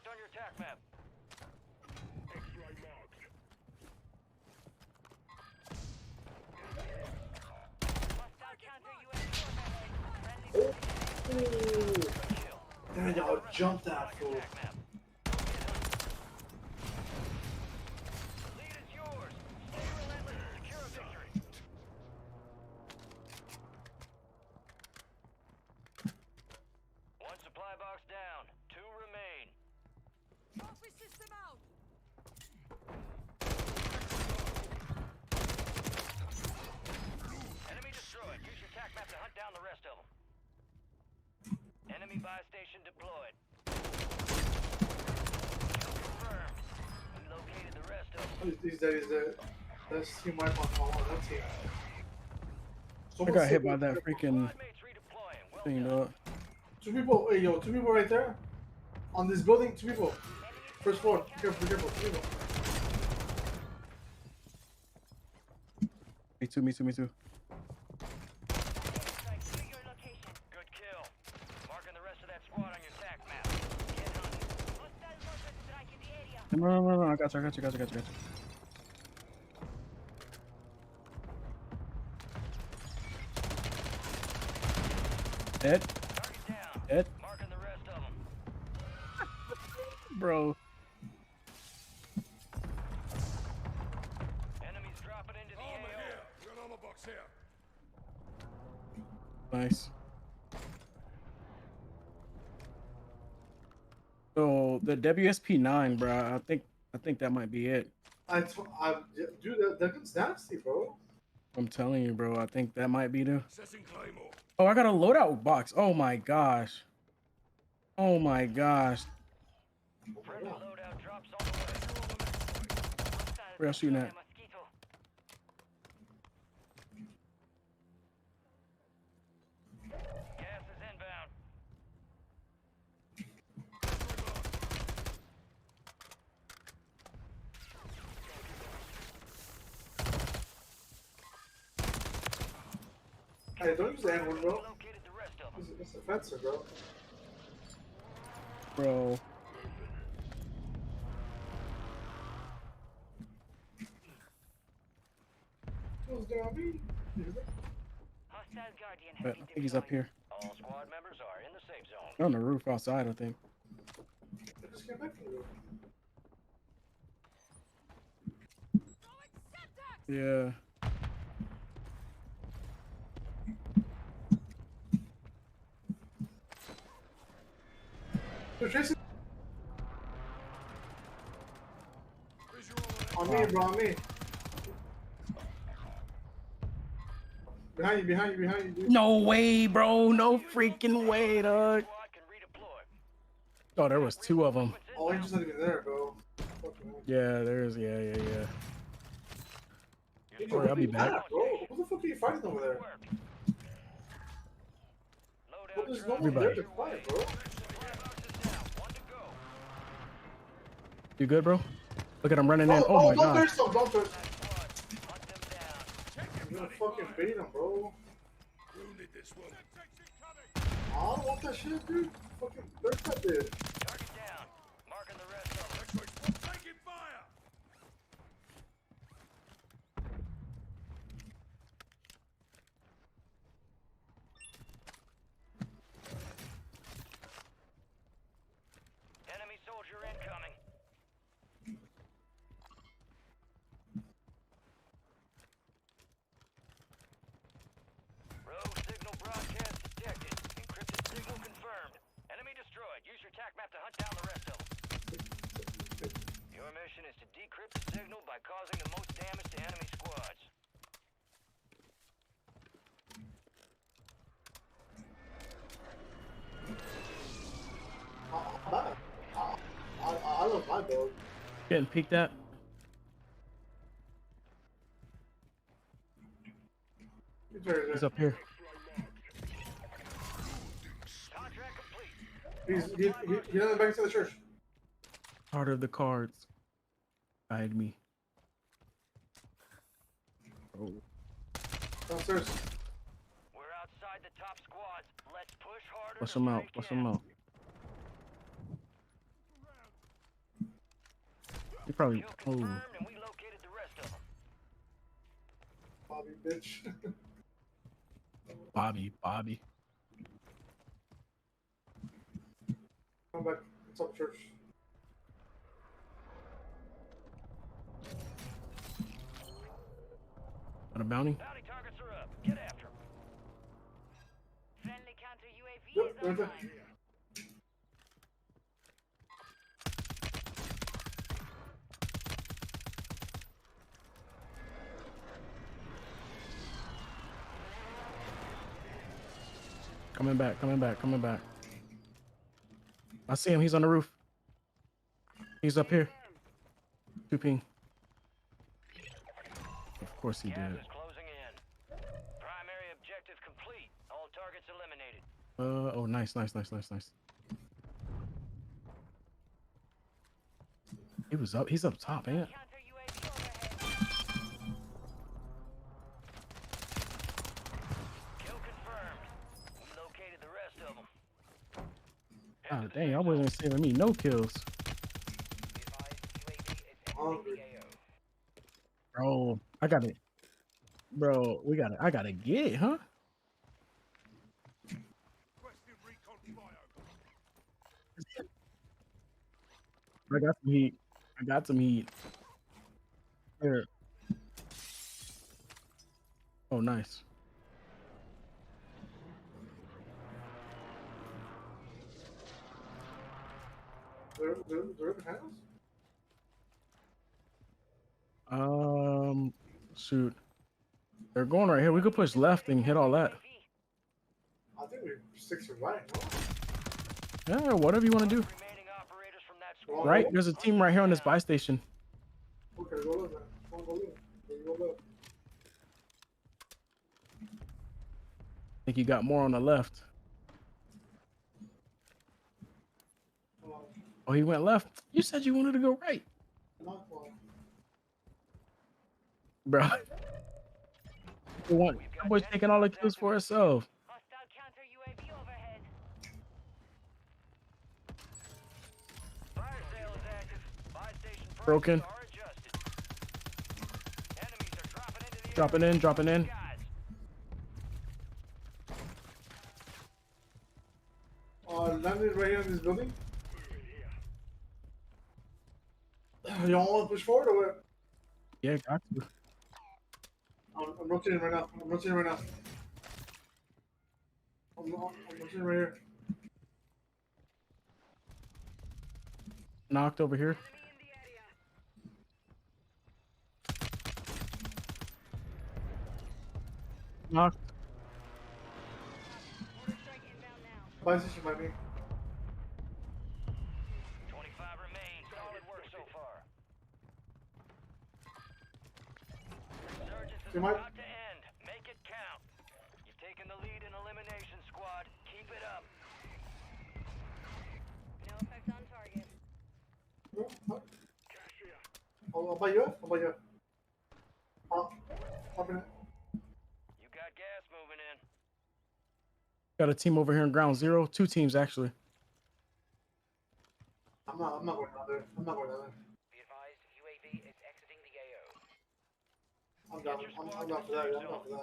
marked on your attack map. Damn, y'all jumped that fool. Lead is yours. Stay relentless and secure a victory. One supply box down. 2 remain. Trophy system out. Enemy destroyed. Use your attack map to hunt down the rest of them. Enemy buy station deployed. Kill confirmed. We located the rest of them. He's dead, he's dead. That's team wipe on that team. I got hit by that freaking Squad mates redeploying. Well thing, done. dog. 2 people, hey yo, 2 people right there. On this building, 2 people. First floor, careful, 2 people. Me too, me too, me too. Good kill. Marking the rest of that squad on your attack map. Get hunting. No, I got you. Dead, Target down. dead, Marking the rest of them. bro. Enemies dropping into the AO. Got armor box here. Nice. So the WSP9, bro. I think that might be it. Dude, that gun's nasty, bro. I'm telling you, bro. I think that might be the. Assessing Claymore. Oh, I got a loadout box. Oh my gosh. Oh my gosh. Friendly loadout drops on the way. Where else shooting at? Gas is inbound. Hey, don't use the N-word, bro. Located the rest of them. It's offensive, bro. Bro. What's going on? Hostile Guardian But I think he's up here. All squad members are in the safe zone. On the roof outside, I think. I just came back from you. Yeah. They're chasing Visual on me, bro, on me. Behind you, dude. No way, bro. No freaking way, dog. Squad can redeploy. Oh, there was 2 of them. Oh, he's just not even there, bro. Fucking hell. Yeah, there's. Yeah. Hey, Sorry, I'll be what back. the- Bro, what the fuck are you fighting over there? Work. Well, Loadout there's no drop. one there Everybody. to fight, bro. Supply box is down. 1 to go. You good, bro? Look at him running in. Oh, Oh my don't god. thirst him, don't thirst him. Squad. Hunt them down. You're gonna fucking bait him, bro. wounded this one. I don't want that shit, dude. Fucking thirst that dude. Target down. Marking the rest of them. X-ray squad taking fire. Enemy soldier incoming. Rogue signal broadcast detected. Encrypted signal confirmed. Enemy destroyed. Use your attack map to hunt down the rest of them. Your mission is to decrypt the signal by causing the most damage to enemy squads. I love my build. Getting peeked at. He's up here. Contract complete. He's on the back of the church. Part of the cards. Guide me. Oh. Downstairs. We're outside the top squads. Let's push harder. Flush to him out. break Flush in. him out. He probably. Kill Oh, confirmed, and we located the rest of them. Bobby, bitch. Bobby. Come back. What's up, church? Got a bounty. Bounty targets are up. Get after them. Friendly counter UAV Yep, is right there. online. Coming back. I see him. He's on the roof. He's up here. 2 ping. Of course he Gas did. is closing in. Primary objective complete. All targets eliminated. Oh, nice. He was up. He's up top, ain't it? Counter UAV overhead. Kill confirmed. We located the rest of them. Ah, dang, I wasn't saving me no kills. Hungry. Bro, I got it. Bro, I gotta get it, huh? Requesting recon flyover. I got some heat. Here. Oh, nice. They're in the house? Shoot. They're going right here. We could push left and hit all that. I think we stick to right, no? Yeah, whatever you want to do. Remaining operators from that squad. Right? There's a team right here on this buy station. Okay, go left, man. Come on, go left. Go left. I think you got more on the left. Oh, he went left. You said you wanted to go right. Not one. Bro. That boy's taking all the kills for herself. Hostile counter UAV overhead. Fire sale is active. Buy station prices Broken. are adjusted. Enemies are dropping into the Dropping in. skies. Landed right here in this building. Y'all want to push forward or what? Yeah, got to. I'm rotating right now. I'm rotating right here. Knocked over here. Enemy in the area. Knocked. Mortar strike inbound now. Buy station by me. 25 remain. Solid work so far. Resurgence is You might- about to end. Make it count. You've taken the lead in elimination, squad. Keep it up. No effect on target. No, no. I'll buy you up. Up in it. You got gas moving in. Got a team over here in ground zero. 2 teams, actually. I'm not going down there. Be advised, UAV is exiting the AO. I'm down for that.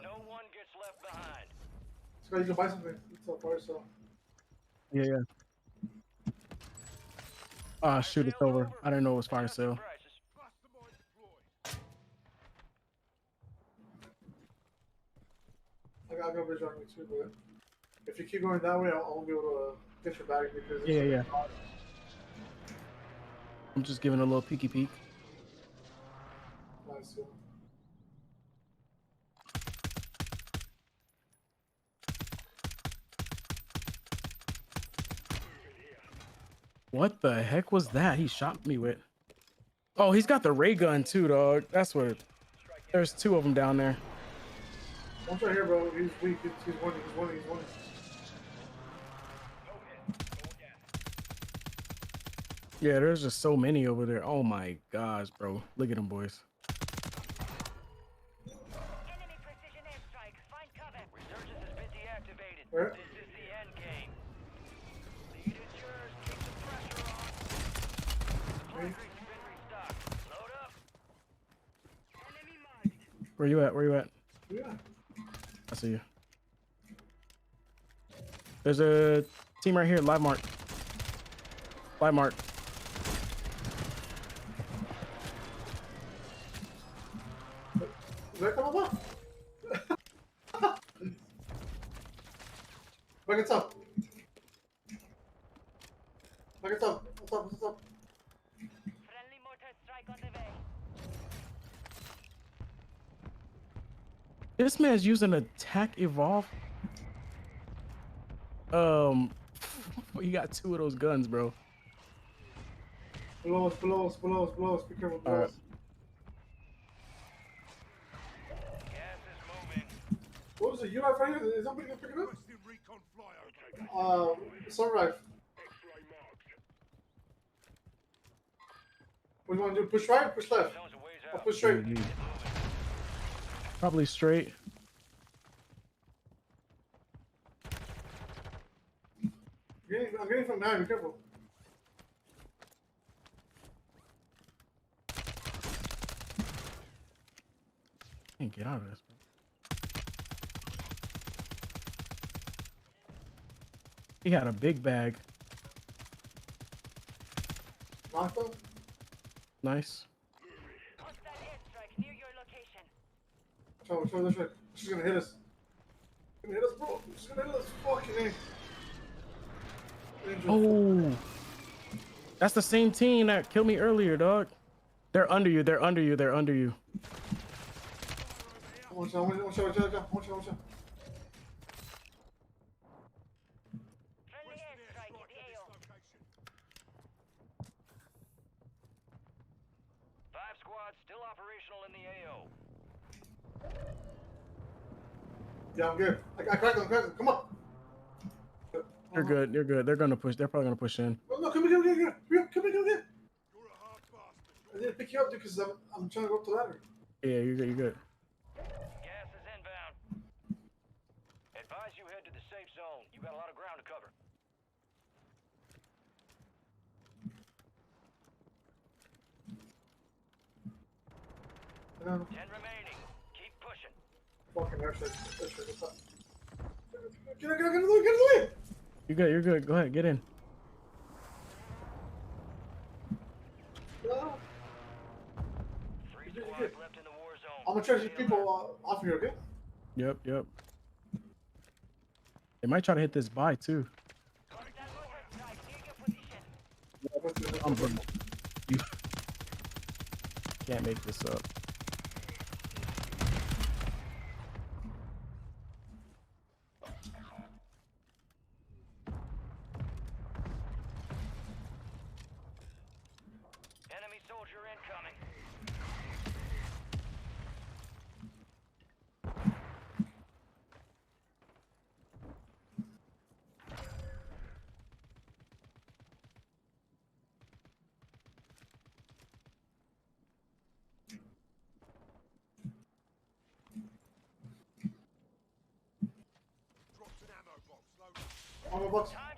No one gets left behind. This guy, you can buy something. It's so far, so. Yeah. Ah, shoot, it's over. I didn't know it was fire sale. Prices. Mastermind deployed. I got bridge on you too, but if you keep going that way, I won't be able to get your bag because. Yeah. I'm just giving a little peeky peek. Nice, yeah. What the heck was that? He shot me with. Oh, he's got the ray gun too, dog. That's what. There's 2 of them down there. One's right here, bro. He's weak. He's winning. Yeah, there's just so many over there. Oh my gosh, bro. Look at them boys. Enemy precision airstrike. Find cover. Resurgence has been deactivated. Where? This is the end game. Lead is yours. Keep the pressure on. Supply crates have been restocked. Where you at? Where you at? Yeah. I see you. There's a team right here. Live mark. Live mark. Back up, up. Back it up. Back it up. What's up? What's up? Friendly mortar strike on the way. This man's using attack evolve. He got 2 of those guns, bro. Below us, below us, below us, below us. Be careful, below Alright. us. Gas is moving. What was it? You have right here? Is somebody gonna pick it up? Requesting recon flyover. Sunrise. What do you want to do? Push right? Push left? Zone's a ways Or out. push straight? Probably straight. I'm getting from behind. Be careful. Can't get out of this, bro. He had a big bag. Knocked him. Nice. Hostile airstrike near your location. Show this way. She's gonna hit us. She's gonna hit us, bro. She's gonna hit us. Fucking A. Oh, that's the same team that killed me earlier, dog. They're under you. They're under you. They're under you. One shot. Friendly airstrike in the AO. Location. 5 squads still operational in the AO. Yeah, I'm good. I cracked him. Come on. You're good. You're good. They're gonna push. They're probably gonna push in. No, come here. Come here. You're a hard bastard. I need to pick you up because I'm trying to go up the ladder. Yeah, you're good. You're good. Gas is inbound. Advise you head to the safe zone. You got a lot of ground to cover. No, 10 remaining. Keep pushing. fucking airstrike. Get out of the way. You're good. You're good. Go ahead. Get in. No. 3 You're squads good. left in the war zone. I'm gonna try to get people off here, okay? Yep. Yep. They might try to hit this buy too. Hostile mortar strike near your position. I'm bro. You can't make this up. Enemy soldier incoming. Dropped an ammo box. Load. On my box. Time